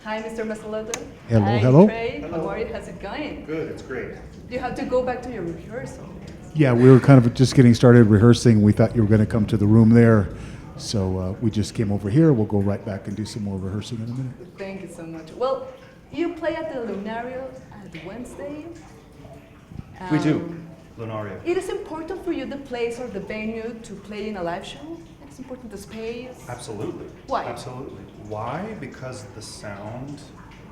Hi, Mr. Mastelotto. Hello, Hi, hello. Trey. Hello. How are you? How's it going? Good, it's great. You have to go back to your rehearsal. Yeah, we were kind of just getting started rehearsing. We thought you were going to come to the room there. So we just came over here. We'll go right back and do some more rehearsing in a minute. Thank you so much. Well, you play at the Lunario at Wednesday. We do, Lunario. It is important for you, the place or the venue, to play in a live show? It's important, the space? Absolutely. Why? Absolutely. Why? Because the sound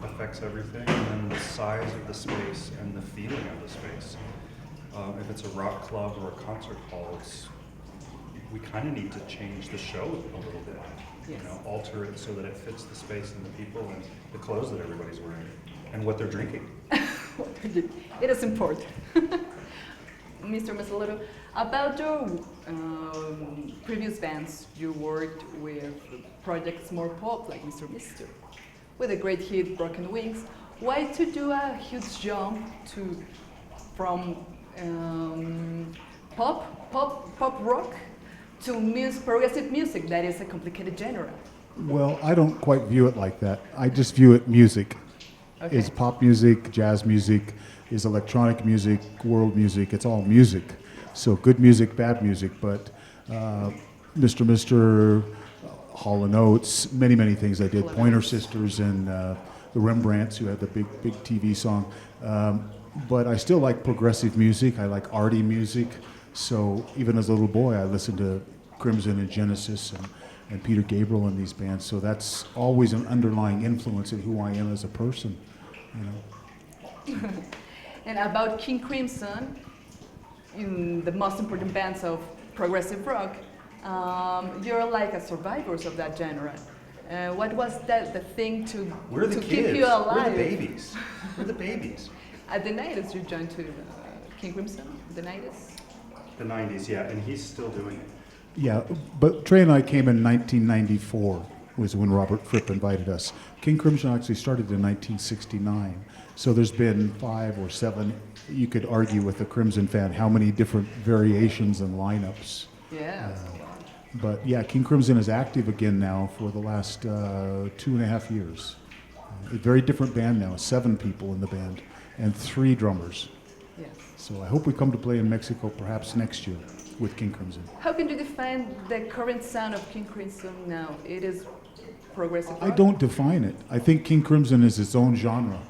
affects everything, and then the size of the space and the feeling of the space. If it's a rock club or a concert hall, we kind of need to change the show a little bit. Yes. Alter it so that it fits the space and the people and the clothes that everybody's wearing and what they're drinking. It is important. Mr. Mastelotto, about your previous bands, you worked with projects more pop, like Mr. Mister, with a great hit, Broken Wings. Why to do a huge jump from pop rock to progressive music? That is a complicated genre. Well, I don't quite view it like that. I just view it music. Okay. It's pop music, jazz music, is electronic music, world music. It's all music. So good music, bad music. But Mr. Mister, Hall & Oates, many things I did. Pointer Sisters and the Rembrandts, who had the big TV song. But I still like progressive music. I like arty music. So even as a little boy, I listened to Crimson and Genesis and Peter Gabriel and these bands. So that's always an underlying influence in who I am as a person. And about King Crimson, in the most important bands of progressive rock, you're like a survivors of that genre. What was the thing to keep you alive? We're the babies. We're the babies. At the 90s, you joined to King Crimson, the 90s? The 90s, yeah, and he's still doing it. Yeah, but Trey and I came in 1994, was when Robert Fripp invited us. King Crimson actually started in 1969. So there's been 5 or 7, you could argue with a Crimson fan, how many different variations and lineups. Yeah. But yeah, King Crimson is active again now for the last 2.5 years. A very different band now, 7 people in the band and 3 drummers. Yes. So I hope we come to play in Mexico perhaps next year with King Crimson. How can you define the current sound of King Crimson now? It is progressive I rock? don't define it. I think King Crimson is its own genre.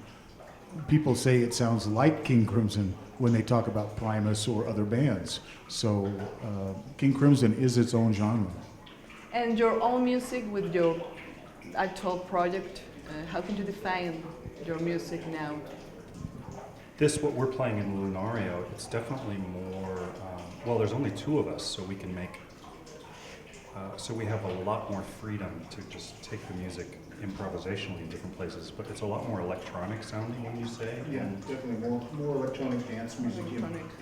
People say it sounds like King Crimson when they talk about Primus or other bands. So King Crimson is its own genre. And your own music with your actual project, how can you define your music now? What we're playing in Lunario, it's definitely more, well, there's only 2 of us, so we can make, so we have a lot more freedom to just take the music improvisationally in different places, but it's a lot more electronic sounding when you say. Yeah, definitely more electronic dance music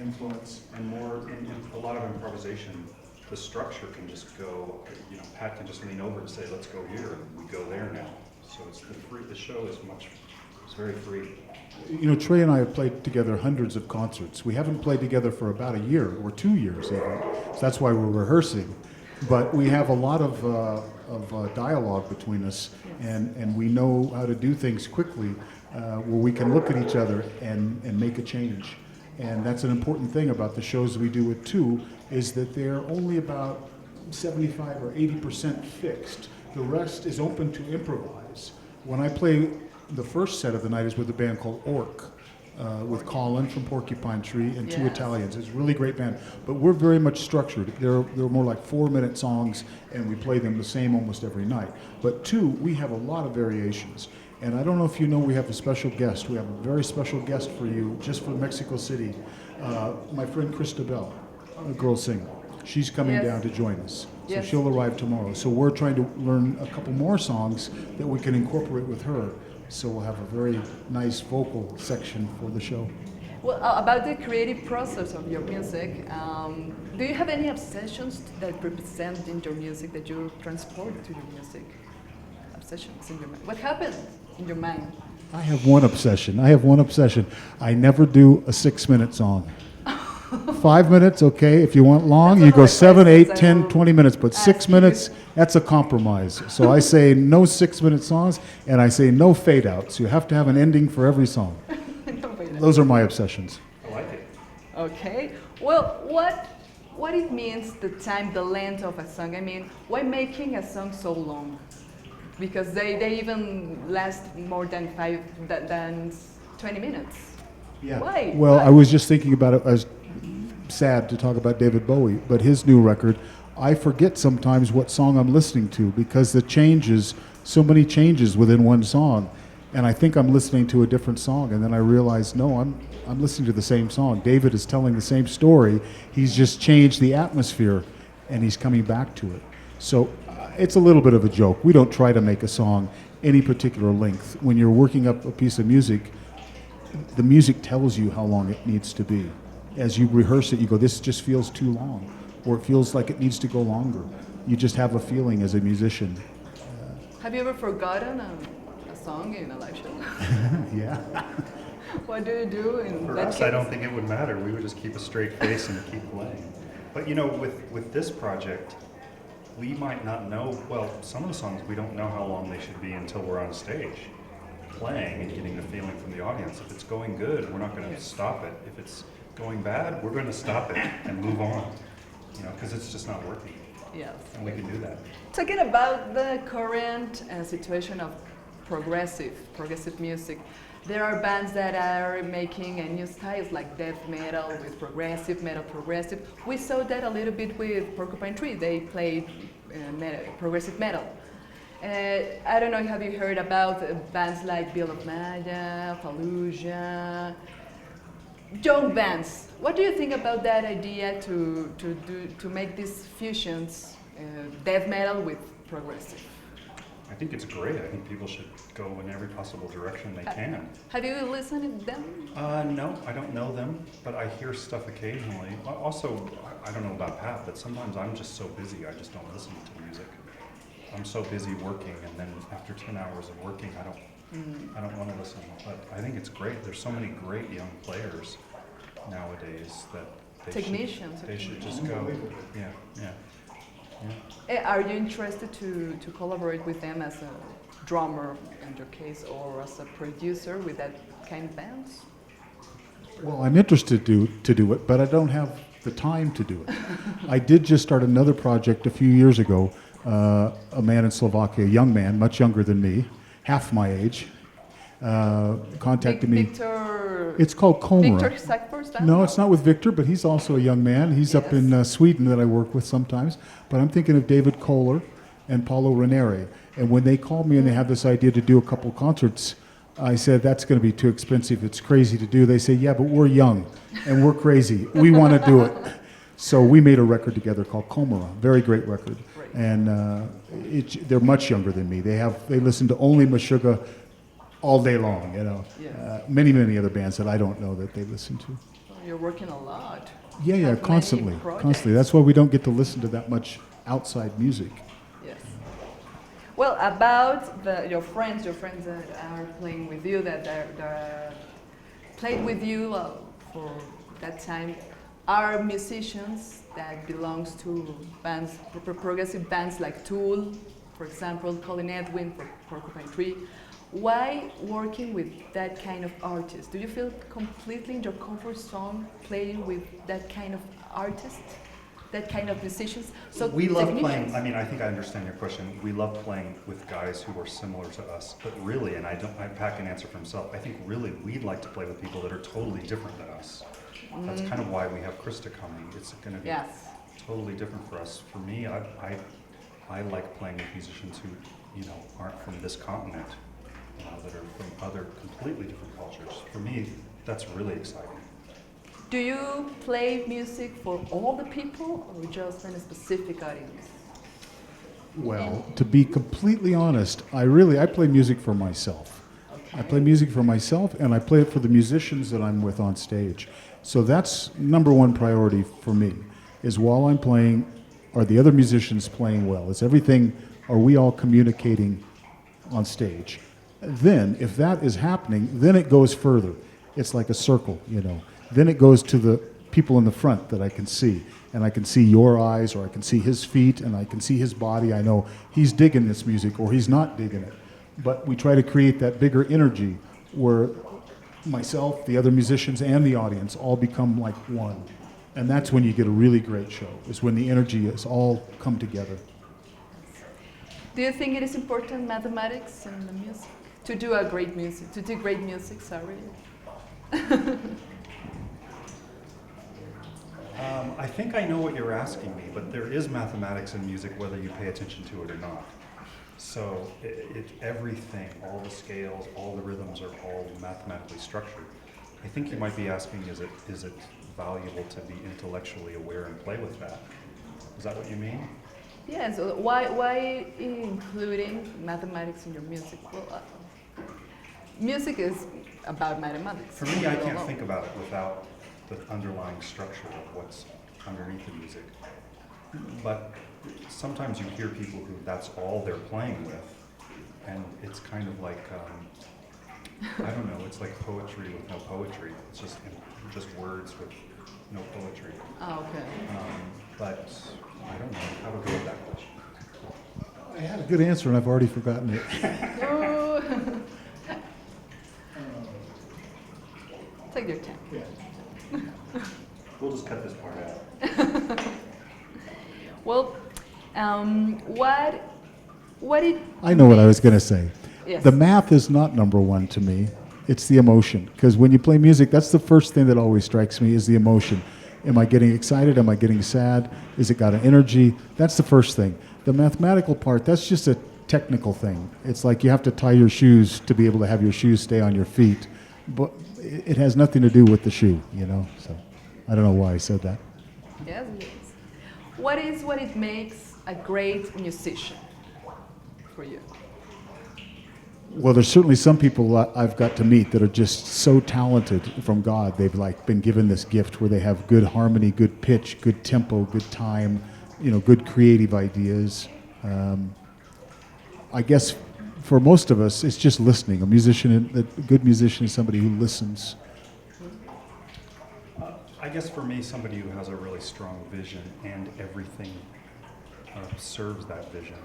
influence. And more, in a lot of improvisation, the structure can just go, Pat can just lean over and say, let's go here, and we go there now. So the show is it's very free. Trey and I have played together hundreds of concerts. We haven't played together for about a year or 2 years even. So that's why we're rehearsing. But we have a lot of dialogue between us, and we know how to do things quickly where we can look at each other and make a change. And that's an important thing about the shows we do at 2, is that they're only about 75 or 80% fixed. The rest is open to improvise. When I play, the first set of the night is with a band called Orc, with Colin from Porcupine Tree and 2 Italians. It's a really great band, but we're very much structured. They're more like 4-minute songs, and we play them the same almost every night. But 2, we have a lot of variations. And I don't know if you know, we have a special guest. We have a very special guest for you, just for Mexico City. My friend Christabel, a girl singer. She's coming down to join us. So she'll arrive tomorrow. So we're trying to learn a couple more songs that we can incorporate with her. So we'll have a very nice vocal section for the show. Well, about the creative process of your music, do you have any obsessions that represent in your music that you transport to your music? Obsessions in your mind. What happened in your mind? I have one obsession. I never do a 6-minute song. 5 minutes, okay. If you want long, That's you go one of my 7, 8, questions I 10, will 20 minutes. But ask 6 you. minutes, that's a compromise. So I say no 6-minute songs, and I say no fade outs. You have to have an ending for every song. No, wait. Those are my obsessions. I like it. Okay. Well, what it means, the time, the length of a song? I mean, why making a song so long? Because they even last more than 20 minutes. Yeah. Why? Well, Why? I was just thinking about it. I was sad to talk about David Bowie, but his new record, I forget sometimes what song I'm listening to because the changes, so many changes within one song, and I think I'm listening to a different song, and then I realize, no, I'm listening to the same song. David is telling the same story. He's just changed the atmosphere, and he's coming back to it. So it's a little bit of a joke. We don't try to make a song any particular length. When you're working up a piece of music, the music tells you how long it needs to be. As you rehearse it, you go, this just feels too long, or it feels like it needs to go longer. You just have a feeling as a musician. Have you ever forgotten a song in a live show? Yeah. What do you do in For that us, case? I don't think it would matter. We would just keep a straight face and keep playing. But you know, with this project, we might not know, well, some of the songs we don't know how long they should be until we're on stage playing and getting the feeling from the audience. If it's going good, we're not going to stop it. If it's going bad, we're going to stop it and move on, you know, because it's just not working. Yes. And we can do that. Talking about the current situation of progressive music, there are bands that are making a new styles like death metal with progressive, metal progressive. We saw that a little bit with Porcupine Tree. They played progressive metal. I don't know, have you heard about bands like Bill of Maya, Fallujah, young bands? What do you think about that idea to make these fusions, death metal with progressive? I think it's great. I think people should go in every possible direction they can. Have you listened to them? No, I don't know them, but I hear stuff occasionally. Also, I don't know about Pat, but sometimes I'm just so busy, I just don't listen to the music. I'm so busy working, and then after 10 hours of working, I don't want to listen. But I think it's great. There's so many great young players nowadays that they should just go. Yeah. Are you interested to collaborate with them as a drummer in your case, or as a producer with that kind of bands? Well, I'm interested to do it, but I don't have the time to do it. I did just start another project a few years ago. A man in Slovakia, a young man, much younger than me, half my age, contacted me. Victor. It's called Komara. Victor Sackfors? No, it's not with Victor, but he's also a young man. He's up in Sweden that I work with sometimes. But I'm thinking of David Kohler and Paulo Ranieri. And when they called me and they have this idea to do a couple concerts, I said, that's going to be too expensive. It's crazy to do. They say, yeah, but we're young and we're crazy. We want to do it. So we made a record together called Komara, very great record. And they're much younger than me. They listen to only Meshuggah all day long, you know. Yes. Many other bands that I don't know that they listen to. You're working a lot. Yeah, Have many constantly. projects. That's why we don't get to listen to that much outside music. Yes. Well, about your friends that are playing with you, that played with you for that time, are musicians that belongs to bands, progressive bands like Tool, for example, Colin Edwin for Porcupine Tree. Why working with that kind of artist? Do you feel completely in your comfort zone playing with that kind of artist, that kind of musicians? So we love technicians. playing. I mean, I think I understand your question. We love playing with guys who are similar to us, but really, and Pat can answer for himself. I think really we'd like to play with people that are totally different than us. That's kind of why we have Krista coming. It's going to be totally different for us. For me, I like playing with musicians who, you know, aren't from this continent, that are from other completely different cultures. For me, that's really exciting. Do you play music for all the people or just in a specific audience? Well, to be completely honest, I play music for myself. Okay. I play music for myself, and I play it for the musicians that I'm with on stage. So that's number one priority for me, is while I'm playing, are the other musicians playing well? Is everything, are we all communicating on stage? Then, if that is happening, then it goes further. It's like a circle, you know. Then it goes to the people in the front that I can see. And I can see your eyes, or I can see his feet, and I can see his body. I know he's digging this music, or he's not digging it. But we try to create that bigger energy where myself, the other musicians, and the audience all become like one. And that's when you get a really great show, is when the energy is all come together. Do you think it is important, mathematics in the music, to do great music, sorry? I think I know what you're asking me, but there is mathematics in music whether you pay attention to it or not. So everything, all the scales, all the rhythms are all mathematically structured. I think you might be asking, is it valuable to be intellectually aware and play with that? Is that what you mean? Yeah, so why including mathematics in your music? Well, music is about mathematics. For me, I can't think about it without the underlying structure of what's underneath the music. But sometimes you hear people who that's all they're playing with, and it's kind of like, I don't know, it's like poetry with no poetry. It's just words with no poetry. Oh, okay. But I don't know how to go with that question. I had a good answer, and I've already forgotten it. Oh. Take your time. Yeah. We'll just cut this part out. Well, what it I know what I was going to say. Yes. The math is not number one to me. It's the emotion. Because when you play music, that's the first thing that always strikes me is the emotion. Am I getting excited? Am I getting sad? Is it got an energy? That's the first thing. The mathematical part, that's just a technical thing. It's like you have to tie your shoes to be able to have your shoes stay on your feet. But it has nothing to do with the shoe, you know? So I don't know why I said that. Yes, yes. What it makes a great musician for you? Well, there's certainly some people I've got to meet that are just so talented from God. They've like been given this gift where they have good harmony, good pitch, good tempo, good time, you know, good creative ideas. I guess for most of us, it's just listening. A good musician is somebody who listens. I guess for me, somebody who has a really strong vision and everything serves that vision.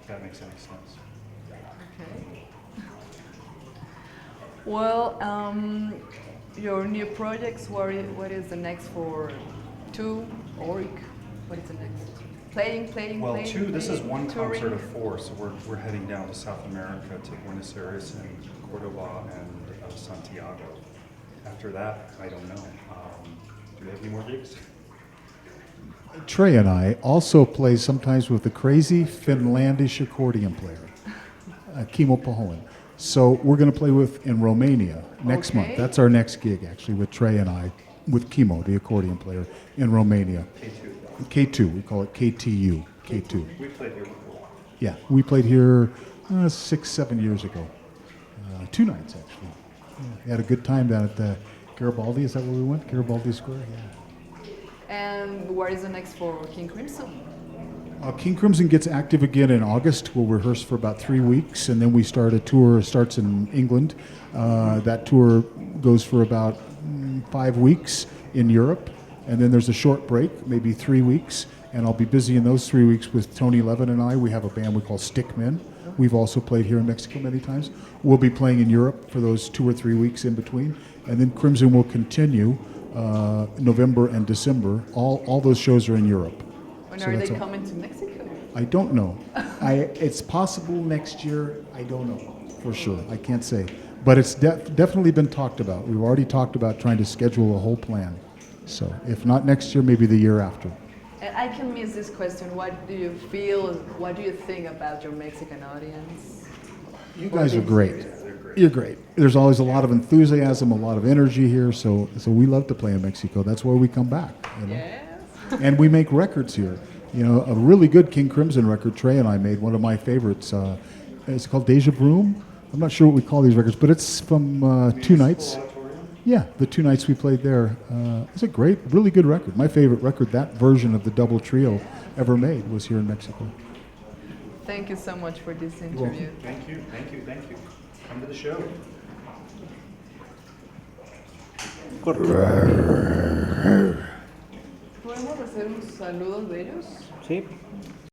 If that makes any sense. Okay. Well, your new projects, what is the next for two, Oric? What is the next? Playing. Well, this is one touring. concert of four, so we're heading down to South America to Buenos Aires and Cordoba and Santiago. After that, I don't know. Do we have any more gigs? Trey and I also play sometimes with the crazy Finlandish accordion player, Kimo Pahoen. So we're going to play in Romania next month. That's our next gig, actually, with Trey and I, with Kimo, the accordion player, in Romania. K2, we call it KTU, K2. We played here before. Yeah, we played here 6-7 years ago. 2 nights, actually. Yeah, we had a good time down at the Garibaldi. Is that where we went? Garibaldi Square? Yeah. And what is the next for King Crimson? King Crimson gets active again in August. We'll rehearse for about 3 weeks, and then we start a tour. Starts in England. That tour goes for about 5 weeks in Europe, and then there's a short break, maybe 3 weeks, and I'll be busy in those 3 weeks with Tony Levin and I. We have a band we call Stickmen. We've also played here in Mexico many times. We'll be playing in Europe for those 2 or 3 weeks in between, and then Crimson will continue November and December. All those shows are in Europe. When are they coming to Mexico? I don't know. It's possible next year. I don't know for sure. I can't say. But it's definitely been talked about. We've already talked about trying to schedule a whole plan. So if not next year, maybe the year after. I can miss this question. What do you feel? What do you think about your Mexican audience? You guys are great. You're great. There's always a lot of enthusiasm, a lot of energy here. So we love to play in Mexico. That's why we come back. You know? Yes. And we make records here. You know, a really good King Crimson record Trey and I made, one of my favorites. It's called Deja Broom. I'm not sure what we call these records, but it's from 2 nights. Yeah, the 2 nights we played there. It's a great, really good record. My favorite record, that version of the double trio ever made, was here in Mexico. Thank you so much for this interview. Thank you. Come to the show. ¿Podemos hacer unos saludos de ellos? Sí.